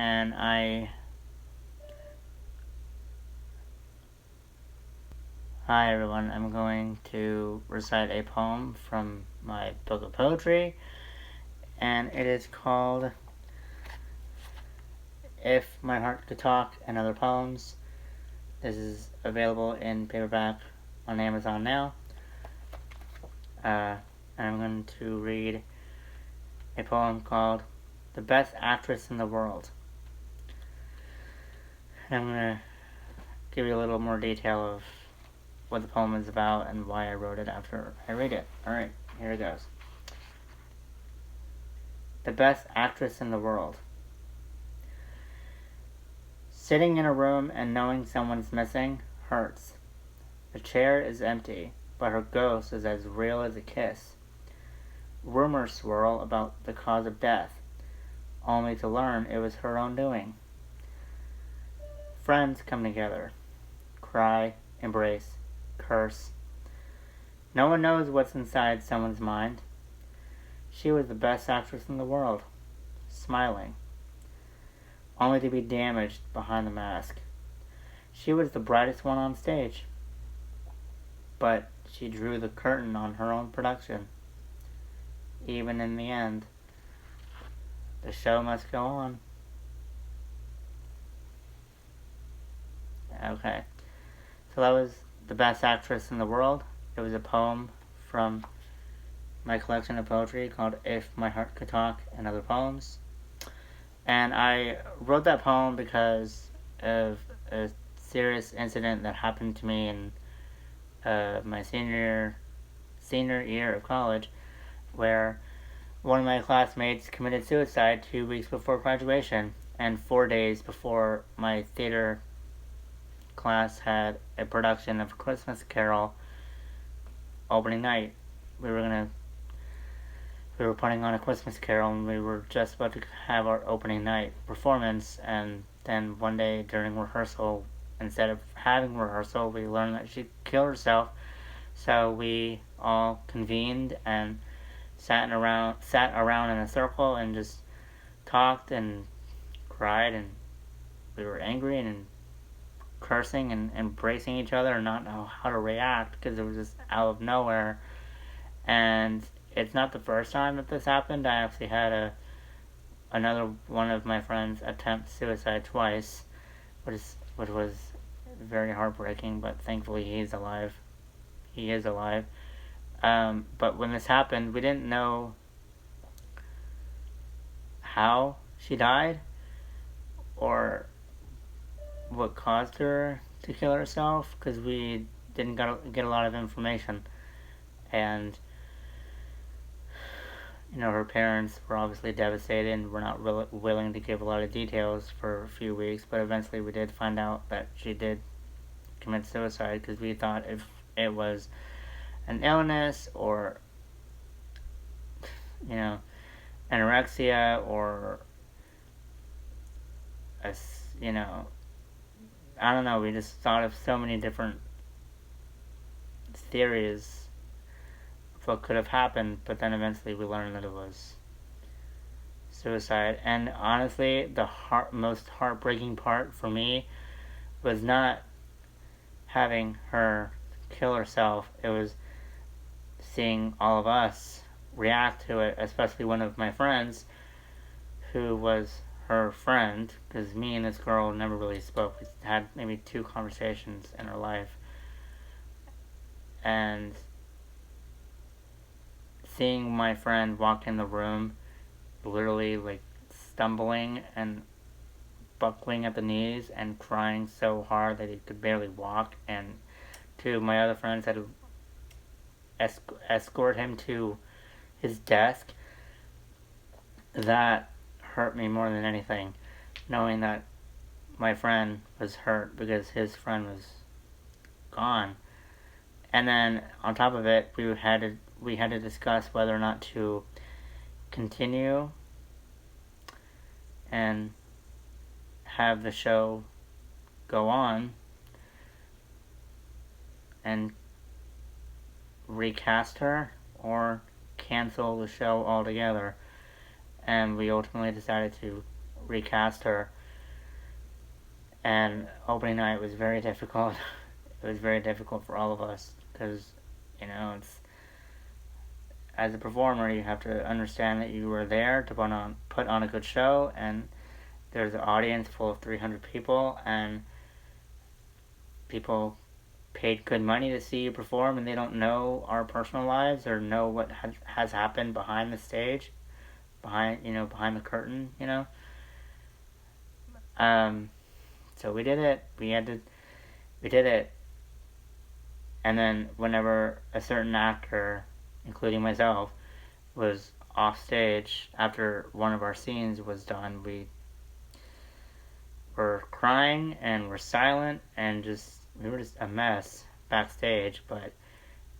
and Hi everyone, I'm going to recite a poem from my book of poetry, and it is called If My Heart Could Talk and Other Poems. This is available in paperback on Amazon now. And I'm going to read a poem called The Best Actress in the World. And I'm going to give you a little more detail of what the poem is about and why I wrote it after I read it. Alright, here it goes. The best actress in the world. Sitting in a room and knowing someone's missing hurts. The chair is empty, but her ghost is as real as a kiss. Rumors swirl about the cause of death, only to learn it was her own doing. Friends come together, cry, embrace, curse. No one knows what's inside someone's mind. She was the best actress in the world, smiling, only to be damaged behind the mask. She was the brightest one on stage, but she drew the curtain on her own production. Even in the end, the show must go on. Okay, so that was The Best Actress in the World. It was a poem from my collection of poetry called If My Heart Could Talk and Other Poems. And I wrote that poem because of a serious incident that happened to me in my senior year of college, where one of my classmates committed suicide 2 weeks before graduation, and 4 days before my theater class had a production of Christmas Carol opening night. We were putting on a Christmas Carol, and we were just about to have our opening night performance, and then one day during rehearsal, instead of having rehearsal, we learned that she killed herself. So we all convened and sat around in a circle and just talked and cried, and we were angry and cursing and embracing each other and not know how to react because it was just out of nowhere. And it's not the first time that this happened. I actually had another one of my friends attempt suicide twice, which was very heartbreaking, but thankfully he is alive. But when this happened, we didn't know how she died or what caused her to kill herself, because we didn't get a lot of information. And her parents were obviously devastated and were not really willing to give a lot of details for a few weeks, but eventually we did find out that she did commit suicide, because we thought if it was an illness or anorexia or I don't know, we just thought of so many different theories of what could have happened, but then eventually we learned that it was suicide. And honestly, the most heartbreaking part for me was not having her kill herself. It was seeing all of us react to it, especially one of my friends who was her friend, because me and this girl never really spoke. We had maybe 2 conversations in her life. And seeing my friend walk in the room, literally stumbling and buckling at the knees and crying so hard that he could barely walk, and 2 of my other friends had to escort him to his desk, that hurt me more than anything, knowing that my friend was hurt because his friend was gone. And then on top of it, we had to discuss whether or not to continue and have the show go on and recast her or cancel the show altogether. And we ultimately decided to recast her. And opening night was very difficult. It was very difficult for all of us because, it's as a performer, you have to understand that you were there to put on a good show, and there's an audience full of 300 people, and people paid good money to see you perform, and they don't know our personal lives or know what has happened behind the stage, behind the curtain, So we did it. We did it. And then whenever a certain actor, including myself, was off stage after one of our scenes was done, we were crying and were silent and we were just a mess backstage. But,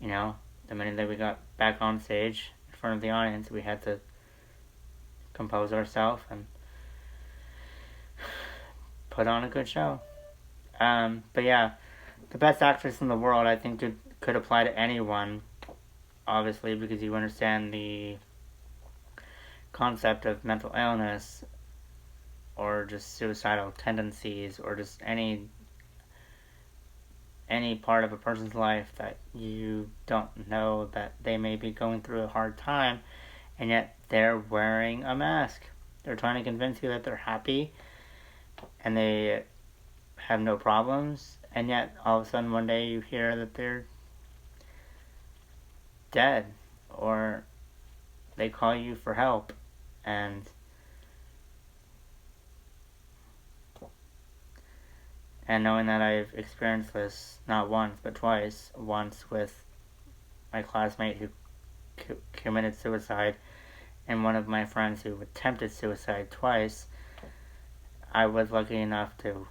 the minute that we got back on stage in front of the audience, we had to compose ourselves and put on a good show. But yeah, the best actress in the world, I think, could apply to anyone, obviously, because you understand the concept of mental illness or just suicidal tendencies or just any part of a person's life that you don't know that they may be going through a hard time, and yet they're wearing a mask. They're trying to convince you that they're happy and they have no problems, and yet all of a sudden one day you hear that they're dead, or they call you for help. And knowing that I've experienced this not once but twice, once with my classmate who committed suicide and one of my friends who attempted suicide twice, I was lucky enough to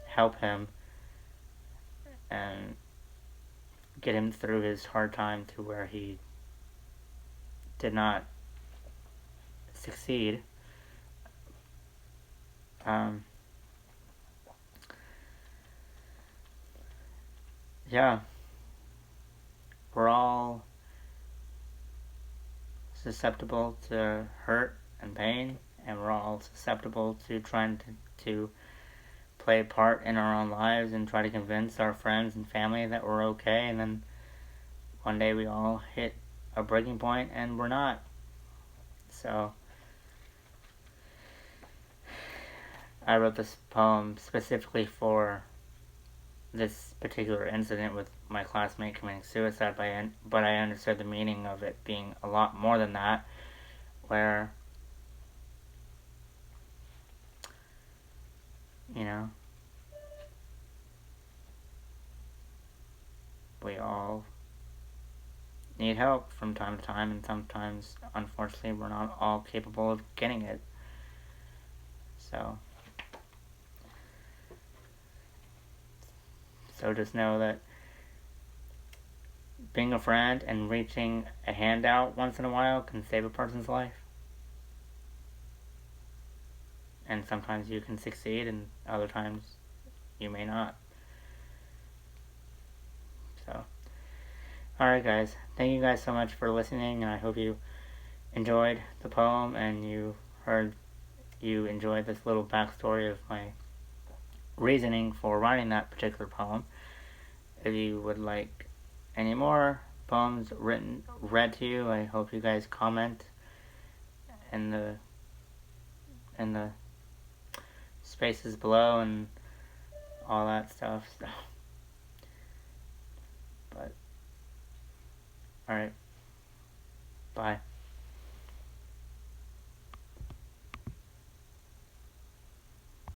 help him and get him through his hard time to where he did not succeed. Yeah, we're all susceptible to hurt and pain, and we're all susceptible to trying to play a part in our own lives and try to convince our friends and family that we're okay, and then one day we all hit a breaking point and we're not. So I wrote this poem specifically for this particular incident with my classmate committing suicide, but I understood the meaning of it being a lot more than that, where, we all need help from time to time, and sometimes, unfortunately, we're not all capable of getting it. So just know that being a friend and reaching a hand out once in a while can save a person's life. And sometimes you can succeed, and other times you may not. So, alright guys, thank you guys so much for listening, and I hope you enjoyed the poem and you enjoyed this little backstory of my reasoning for writing that particular poem. If you would like any more poems read to you, I hope you guys comment in the spaces below and all that stuff. But alright, bye.